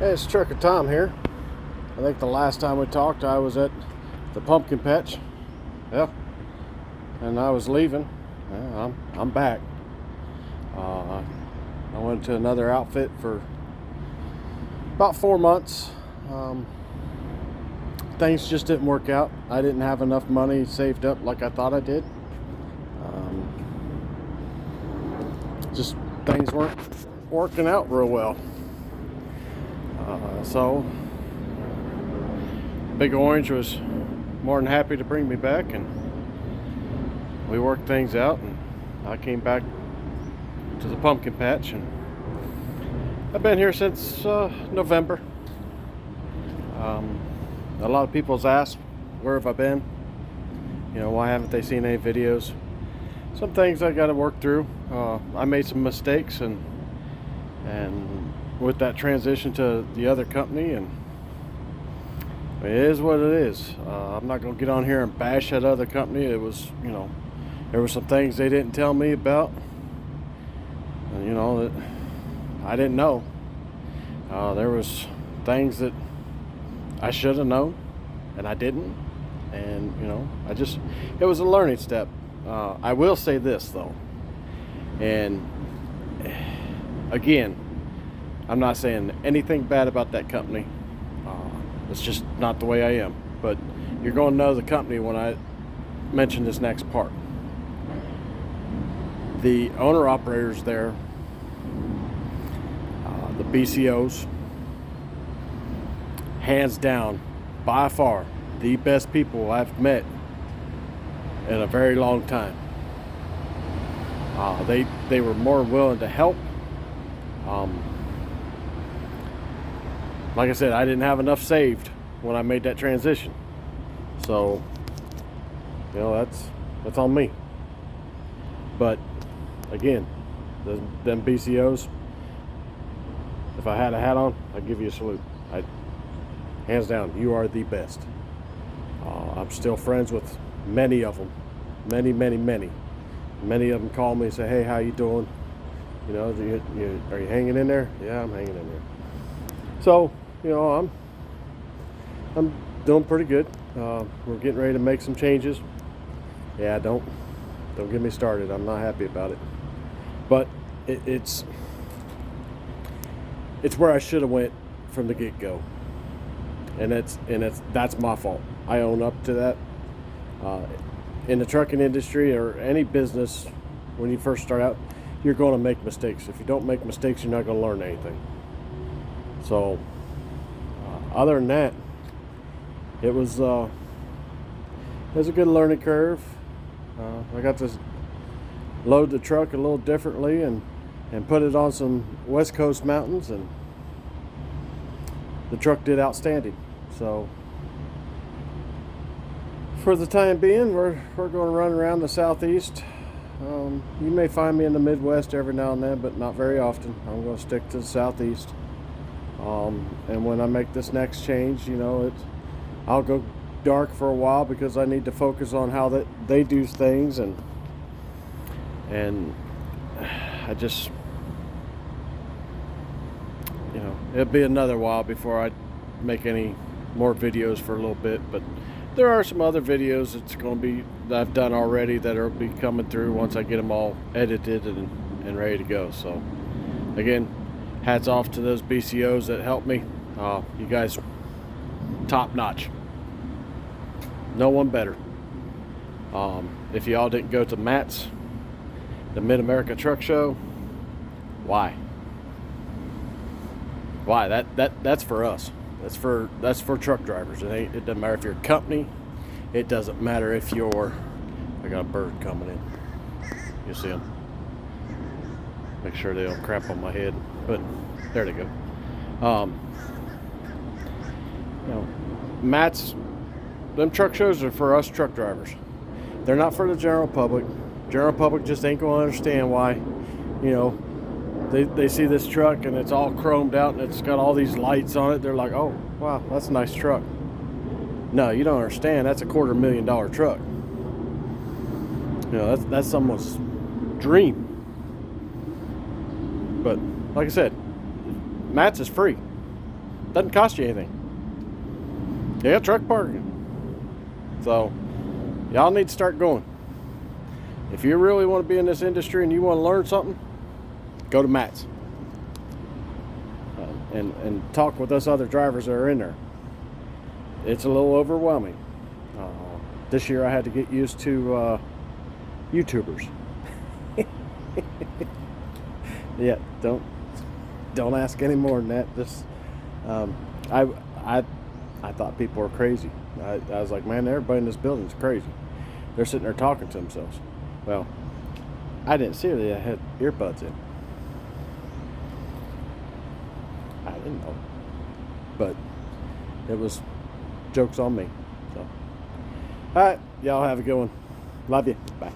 Hey, it's Trucker Tom here. I think the last time we talked, I was at the pumpkin patch. Yeah, and I was leaving. Yeah, I'm back. I went to another outfit for about 4 months. Things just didn't work out. I didn't have enough money saved up like I thought I did. Just things weren't working out real well. So Big Orange was more than happy to bring me back, and we worked things out, and I came back to the pumpkin patch, and I've been here since November. A lot of people's asked, where have I been? Why haven't they seen any videos? Some things I got to work through. I made some mistakes, and with that transition to the other company, and it is what it is. I'm not going to get on here and bash that other company. It was, there were some things they didn't tell me about, and that I didn't know. There was things that I should have known, and I didn't, and it was a learning step. I will say this though, and again, I'm not saying anything bad about that company. It's just not the way I am. But you're going to know the company when I mention this next part. The owner-operators there, the BCOs, hands down, by far, the best people I've met in a very long time. They were more willing to help. Like I said, I didn't have enough saved when I made that transition, so that's on me. But again, them BCOs, if I had a hat on, I'd give you a salute. Hands down, you are the best. I'm still friends with many of them, many of them call me and say, hey, how you doing? Are you hanging in there? Yeah, I'm hanging in there. So I'm doing pretty good. We're getting ready to make some changes. Yeah, don't get me started. I'm not happy about it, but it's where I should have went from the get-go, and that's my fault. I own up to that. In the trucking industry or any business, when you first start out, you're going to make mistakes. If you don't make mistakes, you're not going to learn anything. So other than that, it was a good learning curve. I got to load the truck a little differently and put it on some West Coast mountains, and the truck did outstanding. So for the time being, we're going to run around the Southeast. You may find me in the Midwest every now and then, but not very often. I'm going to stick to the Southeast. And when I make this next change, I'll go dark for a while because I need to focus on how they do things, and I just, it'll be another while before I make any more videos for a little bit. But there are some other videos that I've done already that will be coming through once I get them all edited and ready to go. So again, hats off to those BCOs that helped me. You guys, top notch. No one better. If y'all didn't go to Matt's, the Mid-America Truck Show, why? That's for us. That's for truck drivers. It doesn't matter if you're a company. It doesn't matter if you're. I got a bird coming in. You see him? Make sure they don't crap on my head. But there they go. Matt's, them truck shows are for us truck drivers. They're not for the general public. General public just ain't gonna understand why. They see this truck and it's all chromed out and it's got all these lights on it. They're like, oh wow, that's a nice truck. No, you don't understand. That's a $250,000 truck. That's someone's dream. But like I said, Matt's is free. Doesn't cost you anything. Yeah, truck parking. So, y'all need to start going. If you really want to be in this industry and you want to learn something, go to Matt's. And talk with us other drivers that are in there. It's a little overwhelming. This year I had to get used to YouTubers. Yeah, don't ask any more than that. Just I thought people were crazy. I was like, man, everybody in this building is crazy. They're sitting there talking to themselves. Well, I didn't see they had earbuds in. I didn't know, but it was jokes on me. So, all right, y'all have a good one. Love you. Bye.